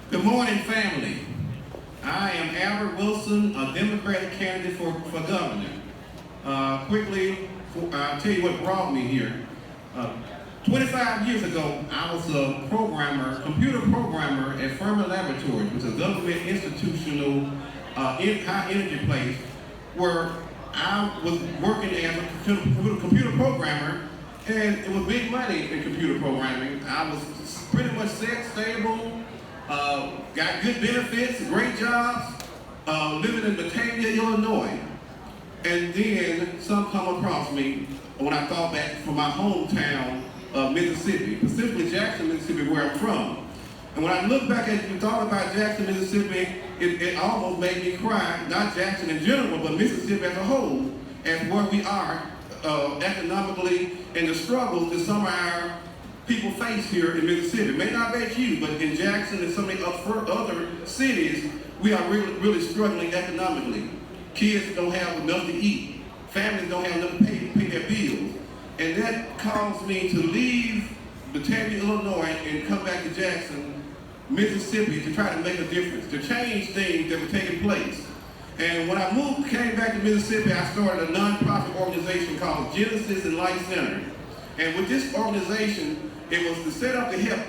Good morning, family. I am Albert Wilson, a Democratic candidate for governor. Quickly, I'll tell you what brought me here. 25 years ago, I was a computer programmer at Fermi Laboratories, which is a government institutional high energy place where I was working as a computer programmer, and it was big money in computer programming. I was pretty much set, stable, got good benefits, great jobs, living in Batavia, Illinois. And then some come across me when I thought back from my hometown of Mississippi, specifically Jackson, Mississippi, where I'm from. And when I look back at and thought about Jackson, Mississippi, it almost made me cry, not Jackson in general, but Mississippi as a whole, as where we are economically and the struggles that some of our people face here in Mississippi. It may not be you, but in Jackson and some of the other cities, we are really struggling economically. Kids don't have enough to eat. Families don't have enough to pay their bills. And that caused me to leave Batavia, Illinois, and come back to Jackson, Mississippi, to try to make a difference, to change things that were taking place. And when I came back to Mississippi, I started a nonprofit organization called Genesis and Life Center. And with this organization, it was to set up to help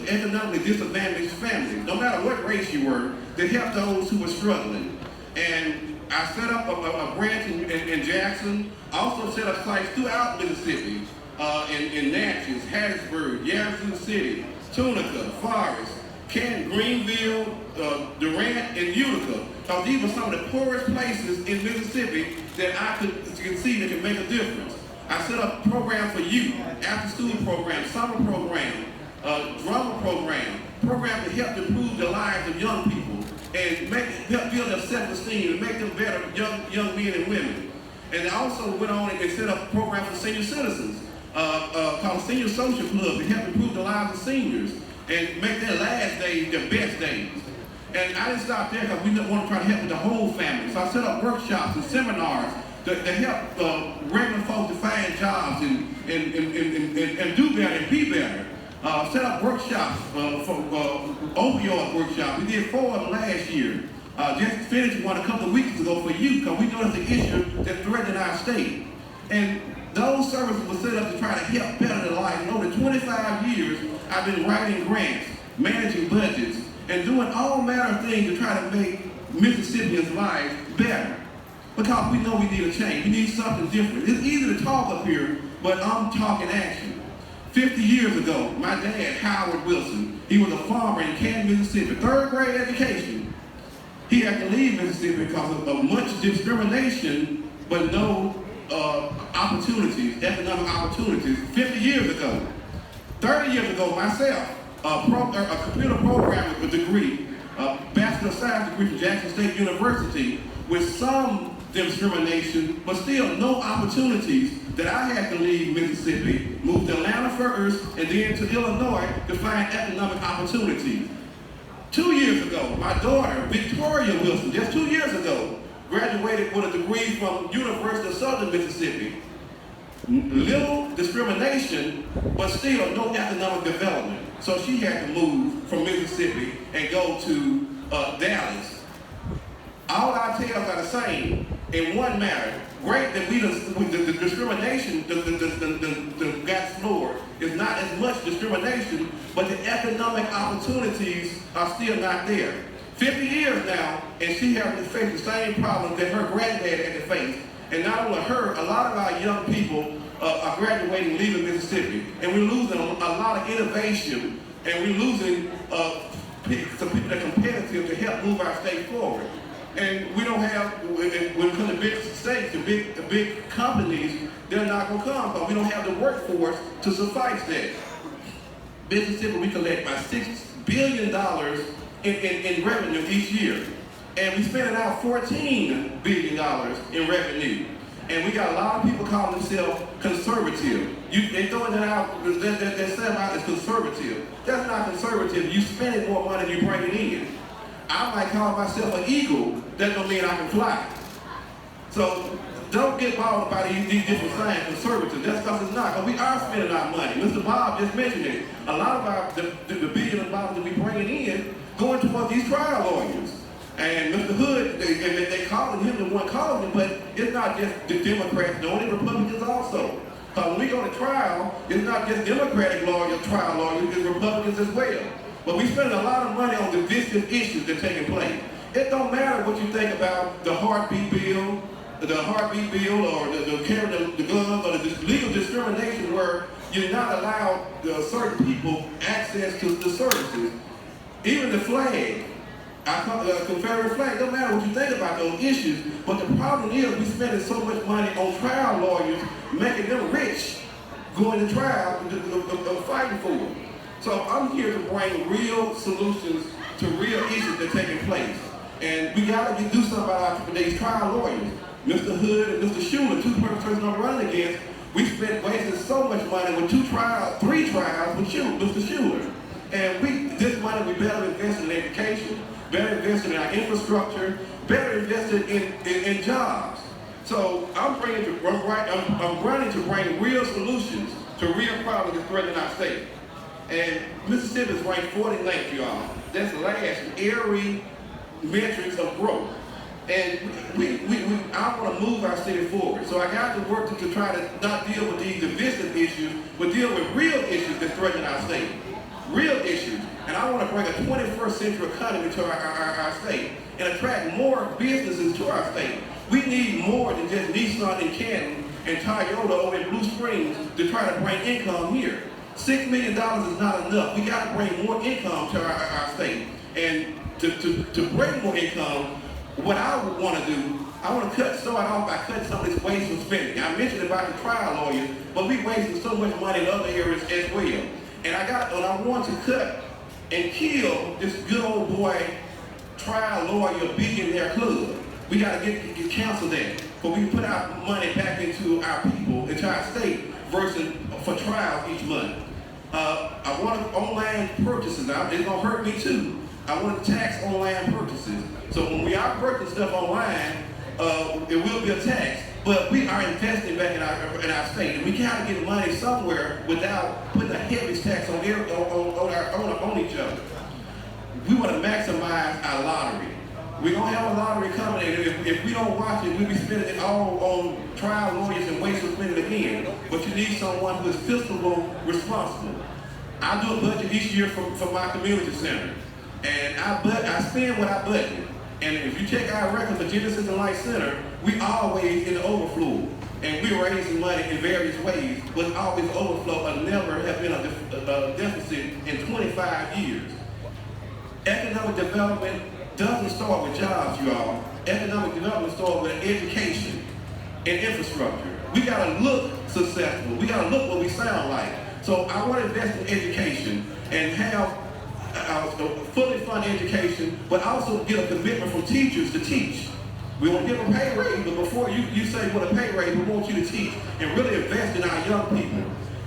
economically disadvantaged families, no matter what race you were, to help those who were struggling. And I set up a branch in Jackson, also set up sites throughout Mississippi, in Natchez, Hattiesburg, Yazoo City, Tunica, Forest, Canton, Greenville, Durant, and Utica. Because these were some of the poorest places in Mississippi that I could see that could make a difference. I set up programs for youth, after-school programs, summer program, drama program to help improve the lives of young people and help build their self-esteem and make them better young men and women. And I also went on and set up a program for senior citizens called Senior Social Club to help improve the lives of seniors and make their last days their best days. And I didn't stop there because we want to try to help with the whole family. So I set up workshops and seminars to help regular folks to find jobs and do better and be better. Set up workshops for opioid workshops. We did 4 of them last year. Just finished one a couple of weeks ago for youth because we know it's an issue that's threatening our state. And those services were set up to try to help better their life. And over 25 years, I've been writing grants, managing budgets, and doing all manner of things to try to make Mississippians' lives better. Because we know we need a change. We need something different. It's easy to talk up here, but I'm talking action. 50 years ago, my dad, Howard Wilson, he was a farmer in Canton, Mississippi, 3rd grade education. He had to leave Mississippi because of much discrimination, but no opportunities, economic opportunities, 50 years ago. 30 years ago, myself, a computer programmer with a degree, a Bachelor of Science degree from Jackson State University, with some discrimination, but still no opportunities, that I had to leave Mississippi, move to Atlanta first, and then to Illinois to find economic opportunities. 2 years ago, my daughter, Victoria Wilson, just 2 years ago, graduated with a degree from University of Southern Mississippi. Little discrimination, but still no economic development. So she had to move from Mississippi and go to Dallas. All our tales are the same in one matter. Great that the discrimination got floored. It's not as much discrimination, but the economic opportunities are still not there. 50 years now, and she has to face the same problems that her granddad had to face. And not only her, a lot of our young people are graduating, leaving Mississippi. And we're losing a lot of innovation, and we're losing some people that are competitive to help move our state forward. And we don't have, when it comes to big states, the big companies, they're not going to come because we don't have the workforce to suffice that. Mississippi, we collect about $6 billion in revenue each year. And we spend out $14 billion in revenue. And we got a lot of people calling themselves conservative. They throwing that out, that sound out as conservative. That's not conservative. You spending more money than you bring it in. I might call myself an eagle. That don't mean I can fly. So don't get bothered by these different signs and services. That's because it's not. Because we are spending our money. Mr. Bob just mentioned it. A lot of the billions of dollars that we bringing in going towards these trial lawyers. And Mr. Hood, they calling him the one calling him, but it's not just the Democrats doing it, Republicans also. Because when we go to trial, it's not just Democratic lawyers, trial lawyers, it's Republicans as well. But we spend a lot of money on divisive issues that are taking place. It don't matter what you think about the heartbeat bill, or the carrying the guns, or the legal discrimination where you're not allowed certain people access to the services. Even the flag, our Confederate flag, don't matter what you think about those issues, but the problem is we're spending so much money on trial lawyers, making them rich, going to trial, fighting for it. So I'm here to bring real solutions to real issues that are taking place. And we got to do something about these trial lawyers. Mr. Hood and Mr. Schuler, two persons I'm running against, we spent wasting so much money with three trials with Mr. Schuler. And this money we better invest in education, better invested in our infrastructure, better invested in jobs. So I'm running to bring real solutions to real problems that threaten our state. And Mississippi is ranked 49th, y'all. That's last in every metrics of growth. And I want to move our city forward. So I got to work to try to not deal with these divisive issues, but deal with real issues that threaten our state. Real issues. And I want to bring a 21st century economy to our state and attract more businesses to our state. We need more than just Nissan and Canton and Toyota over in Blue Springs to try to bring income here. $6 million is not enough. We got to bring more income to our state. And to bring more income, what I would want to do, I want to start off by cutting some of this wasteful spending. I mentioned about the trial lawyers, but we wasting so much money in other areas as well. And I want to cut and kill this good old boy trial lawyer billionaire club. We got to get cancel that, but we put our money back into our people, into our state, versus for trials each month. I want online purchases. It's going to hurt me too. I want to tax online purchases. So when we are purchasing stuff online, it will be a tax, but we are investing back in our state. And we got to get money somewhere without putting a heavy tax on each other. We want to maximize our lottery. We're going to have a lottery coming in. If we don't watch it, we'll be spending it all on trial lawyers and wasteful spending again. But you need someone who is fiscally responsible. I do a budget each year for my community center. And I spend what I budget. And if you check our record for Genesis and Life Center, we always in the overflow. And we're raising money in various ways, but always overflow and never have been a deficit in 25 years. Economic development doesn't start with jobs, you all. Economic development starts with education and infrastructure. We gotta look successful. We gotta look what we sound like. So I want to invest in education and have fully fund education, but also get a commitment from teachers to teach. We want to give them a pay raise, but before you say what a pay raise, we want you to teach and really invest in our young people.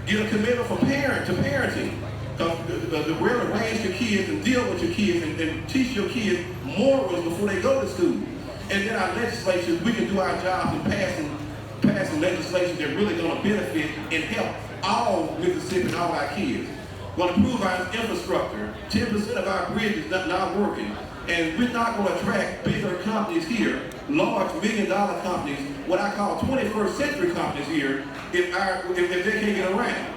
Get a commitment from parent to parenting. To really raise your kids and deal with your kids and teach your kids morals before they go to school. And then our legislatures, we can do our jobs in passing legislation that's really going to benefit and help all Mississippi and all our kids. Want to improve our infrastructure. 10% of our bridges not working. And we're not going to attract bigger companies here, large million-dollar companies, what I call 21st century companies here, if they can't get around.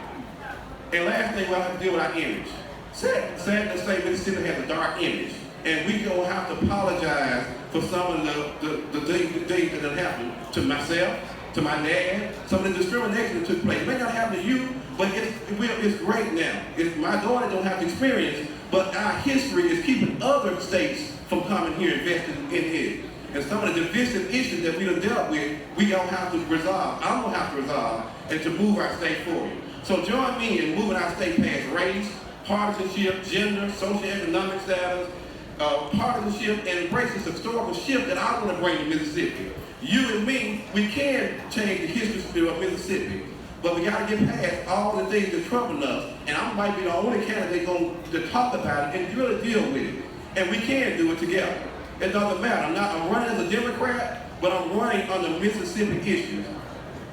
And last thing, we'll have to deal with our image. Sad to say, Mississippi has a dark image. And we're going to have to apologize for some of the things that have happened to myself, to my dad, some of the discrimination that took place. It may not happen to you, but it's great now. My daughter don't have to experience, but our history is keeping other states from coming here and investing in it. And some of the divisive issues that we have dealt with, we don't have to resolve. I'm going to have to resolve and to move our state forward. So join me in moving our state past race, partisanship, gender, socioeconomic status, partisanship, and embrace this historical shift that I want to bring to Mississippi. You and me, we can change the history of Mississippi, but we got to get past all the things that trouble us, and I might be the only candidate going to talk about it and really deal with it. And we can do it together. It doesn't matter. I'm running as a Democrat, but I'm running on the Mississippi issues.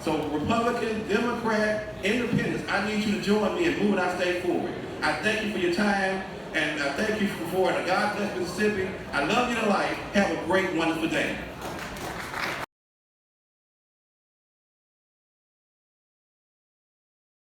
So Republican, Democrat, Independents, I need you to join me in moving our state forward. I thank you for your time, and I thank you for the God bless Mississippi. I love you to life. Have a great, wonderful day.